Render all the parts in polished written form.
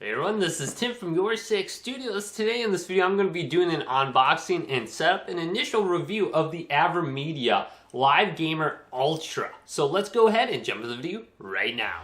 Hey everyone, this is Tim from YourSixStudios. Today in this video I'm going to be doing an unboxing and setup, an initial review of the AverMedia Live Gamer Ultra. So let's go ahead and jump into the video right now.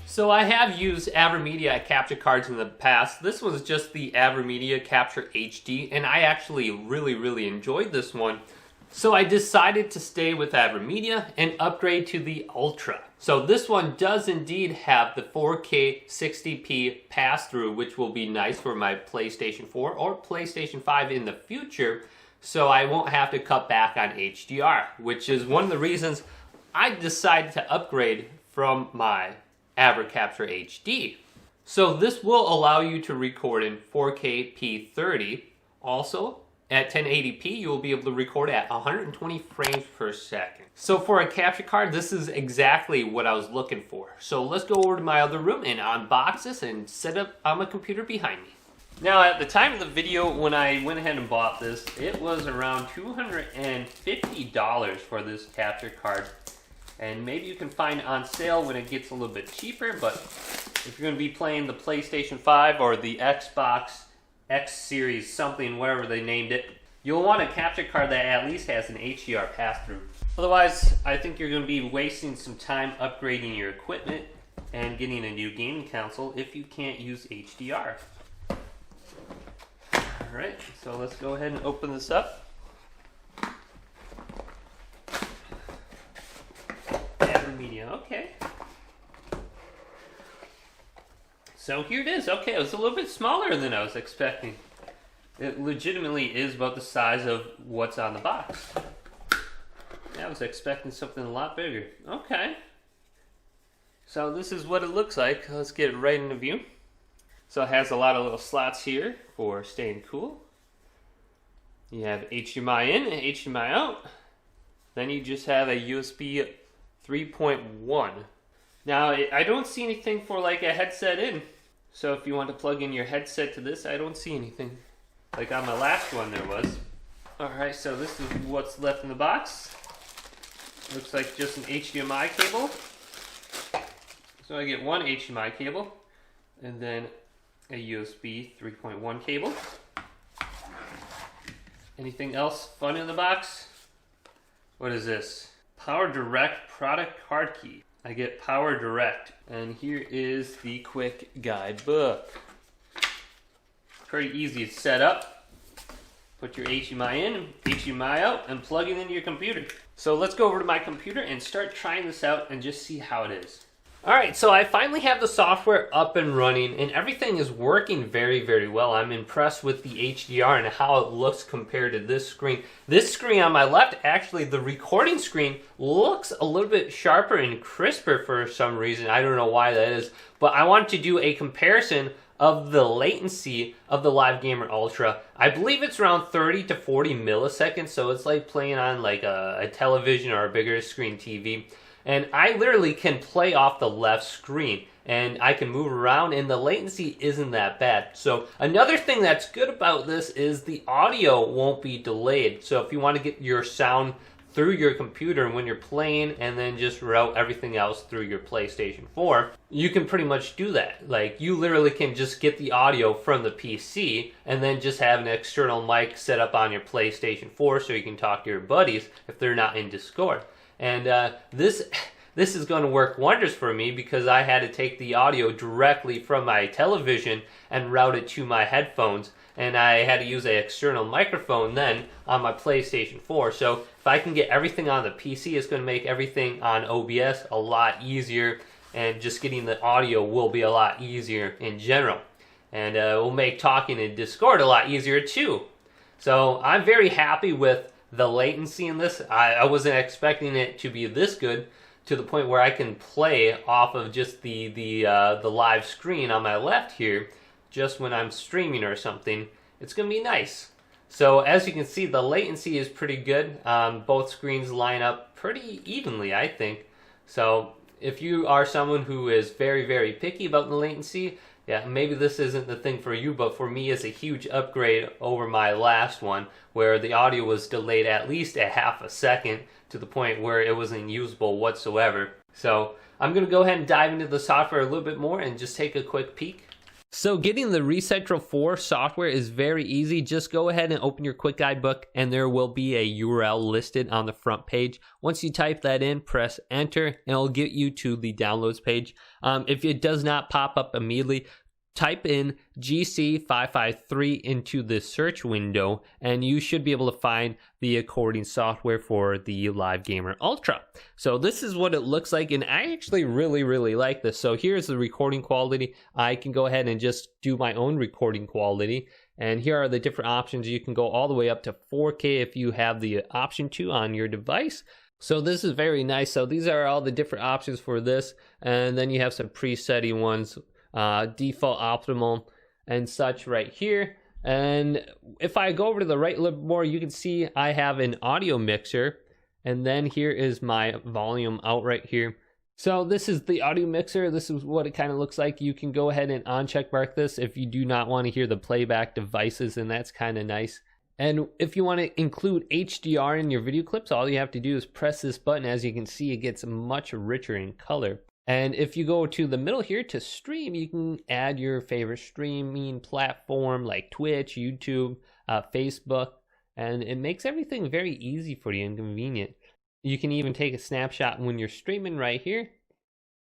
So I have used AverMedia capture cards in the past. This was just the AverMedia Capture HD, and I actually really enjoyed this one. So I decided to stay with AverMedia and upgrade to the Ultra. So this one does indeed have the 4K 60p pass-through, which will be nice for my PlayStation 4 or PlayStation 5 in the future, so I won't have to cut back on HDR, which is one of the reasons I decided to upgrade from my AverCapture HD. So this will allow you to record in 4K P30. Also, at 1080p, you will be able to record at 120 frames per second. So for a capture card, this is exactly what I was looking for. So let's go over to my other room and unbox this and set up on my computer behind me. Now at the time of the video, when I went ahead and bought this, it was around $250 for this capture card. And maybe you can find it on sale when it gets a little bit cheaper, but if you're going to be playing the PlayStation 5 or the Xbox X series something, whatever they named it, you'll want a capture card that at least has an HDR pass-through. Otherwise, I think you're going to be wasting some time upgrading your equipment and getting a new gaming console if you can't use HDR. Alright, so let's go ahead and open this up. AverMedia, okay. So here it is. Okay, it was a little bit smaller than I was expecting. It legitimately is about the size of what's on the box. Yeah, I was expecting something a lot bigger. Okay. So this is what it looks like. Let's get it right into view. So it has a lot of little slots here for staying cool. You have HDMI in and HDMI out. Then you just have a USB 3.1. Now, I don't see anything for like a headset in. So if you want to plug in your headset to this, I don't see anything. Like on my last one there was. Alright, so this is what's left in the box. Looks like just an HDMI cable. So I get one HDMI cable. And then a USB 3.1 cable. Anything else fun in the box? What is this? Power Direct product card key. I get Power Direct, and here is the quick guidebook. Pretty easy to set up. Put your HDMI in, HDMI out, and plug it into your computer. So let's go over to my computer and start trying this out and just see how it is. Alright, so I finally have the software up and running, and everything is working very well. I'm impressed with the HDR and how it looks compared to this screen. This screen on my left, actually the recording screen, looks a little bit sharper and crisper for some reason. I don't know why that is, but I wanted to do a comparison of the latency of the Live Gamer Ultra. I believe it's around 30 to 40 milliseconds, so it's like playing on like a television or a bigger screen TV. And I literally can play off the left screen and I can move around and the latency isn't that bad. So another thing that's good about this is the audio won't be delayed. So if you want to get your sound through your computer when you're playing and then just route everything else through your PlayStation 4, you can pretty much do that. Like you literally can just get the audio from the PC and then just have an external mic set up on your PlayStation 4 so you can talk to your buddies if they're not in Discord. And this is going to work wonders for me because I had to take the audio directly from my television and route it to my headphones. And I had to use an external microphone then on my PlayStation 4. So if I can get everything on the PC, it's going to make everything on OBS a lot easier. And just getting the audio will be a lot easier in general. And it will make talking in Discord a lot easier too. So I'm very happy with the latency in this. I wasn't expecting it to be this good, to the point where I can play off of just the live screen on my left here, just when I'm streaming or something. It's gonna be nice. So as you can see, the latency is pretty good. Both screens line up pretty evenly, I think. So if you are someone who is very, very picky about the latency, yeah, maybe this isn't the thing for you, but for me it's a huge upgrade over my last one where the audio was delayed at least a half a second to the point where it wasn't usable whatsoever. So I'm going to go ahead and dive into the software a little bit more and just take a quick peek. So getting the ReCentral 4 software is very easy. Just go ahead and open your quick guidebook and there will be a URL listed on the front page. Once you type that in, press enter and it'll get you to the downloads page. If it does not pop up immediately, type in GC553 into the search window and you should be able to find the recording software for the Live Gamer Ultra. So this is what it looks like, and I actually really like this. So here's the recording quality. I can go ahead and just do my own recording quality, and here are the different options. You can go all the way up to 4K if you have the option to on your device. So this is very nice. So these are all the different options for this, and then you have some presetting ones, default, optimal, and such right here. And if I go over to the right a little more, you can see I have an audio mixer, and then here is my volume out right here. So this is the audio mixer. This is what it kind of looks like. You can go ahead and uncheck mark this if you do not want to hear the playback devices, and that's kind of nice. And if you want to include HDR in your video clips, all you have to do is press this button. As you can see, it gets much richer in color. And if you go to the middle here to stream, you can add your favorite streaming platform like Twitch, YouTube, Facebook, and it makes everything very easy for you and convenient. You can even take a snapshot when you're streaming right here,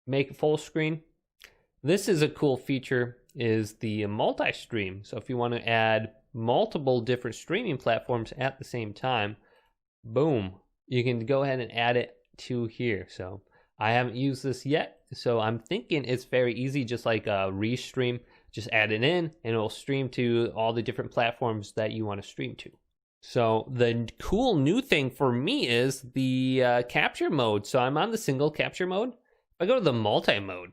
make it full screen. This is a cool feature, is the multi-stream. So if you want to add multiple different streaming platforms at the same time, boom, you can go ahead and add it to here. So I haven't used this yet, so I'm thinking it's very easy, just like a Restream. Just add it in and it'll stream to all the different platforms that you want to stream to. So the cool new thing for me is the capture mode. So I'm on the single capture mode. If I go to the multi mode,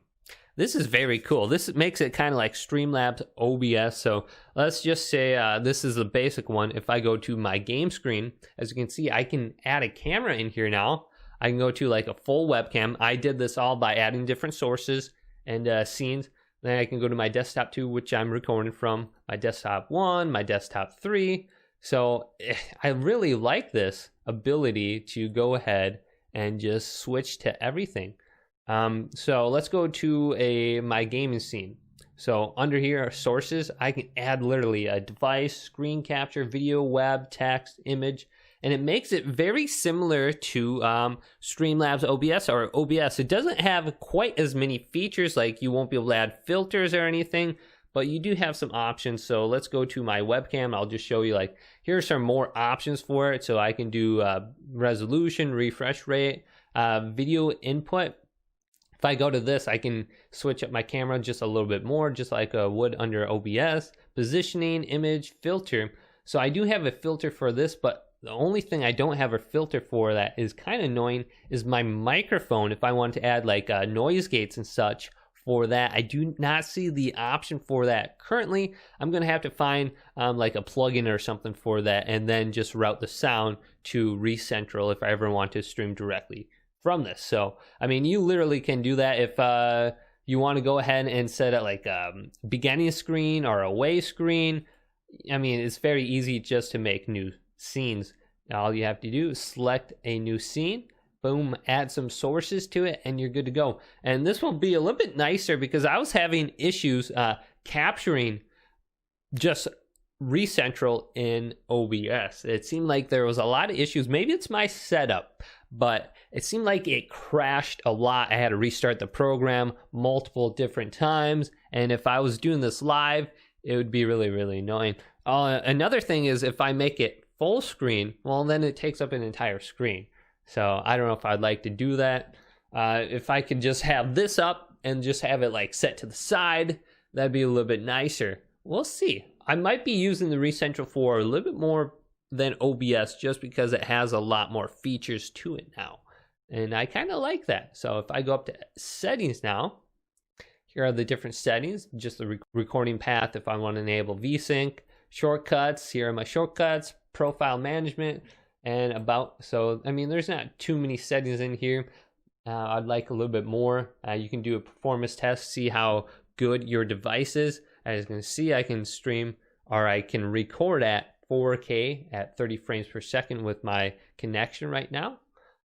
this is very cool. This makes it kind of like Streamlabs OBS. So let's just say this is the basic one. If I go to my game screen, as you can see, I can add a camera in here now. I can go to like a full webcam. I did this all by adding different sources and scenes. Then I can go to my desktop 2, which I'm recording from, my desktop 1, my desktop 3. So I really like this ability to go ahead and just switch to everything. So let's go to my gaming scene. So under here are sources. I can add literally a device, screen capture, video, web, text, image. And it makes it very similar to Streamlabs OBS or OBS. It doesn't have quite as many features, like you won't be able to add filters or anything, but you do have some options. So let's go to my webcam. I'll just show you, like, here are some more options for it. So I can do resolution, refresh rate, video input. If I go to this, I can switch up my camera just a little bit more, just like I would under OBS, positioning, image, filter. So I do have a filter for this, but the only thing I don't have a filter for that is kind of annoying is my microphone. If I want to add like noise gates and such for that, I do not see the option for that currently. I'm going to have to find like a plugin or something for that and then just route the sound to ReCentral if I ever want to stream directly from this. So, I mean, you literally can do that if you want to go ahead and set it like a beginning screen or away screen. I mean, it's very easy just to make new scenes. All you have to do is select a new scene, boom, add some sources to it, and you're good to go. And this will be a little bit nicer because I was having issues capturing just ReCentral in OBS. It seemed like there was a lot of issues. Maybe it's my setup, but it seemed like it crashed a lot. I had to restart the program multiple different times, and if I was doing this live, it would be really annoying. Another thing is if I make it full screen, well, then it takes up an entire screen. So I don't know if I'd like to do that. If I could just have this up and just have it like set to the side, that'd be a little bit nicer. We'll see. I might be using the ReCentral for a little bit more than OBS just because it has a lot more features to it now. And I kind of like that. So if I go up to settings now, here are the different settings, just the recording path if I want to enable VSync, shortcuts, here are my shortcuts, profile management, and about. So I mean, there's not too many settings in here. I'd like a little bit more. You can do a performance test, see how good your device is. As you can see, I can stream, or I can record at 4K at 30 frames per second with my connection right now.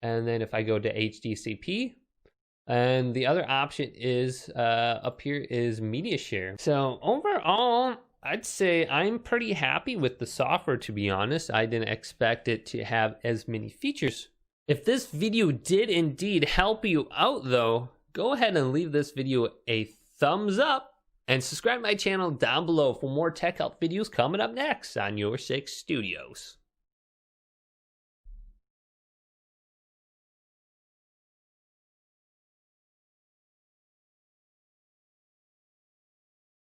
And then if I go to HDCP, and the other option is up here is media share. So overall, I'd say I'm pretty happy with the software, to be honest. I didn't expect it to have as many features. If this video did indeed help you out though, go ahead and leave this video a thumbs up and subscribe to my channel down below for more tech help videos coming up next on YourSixStudios.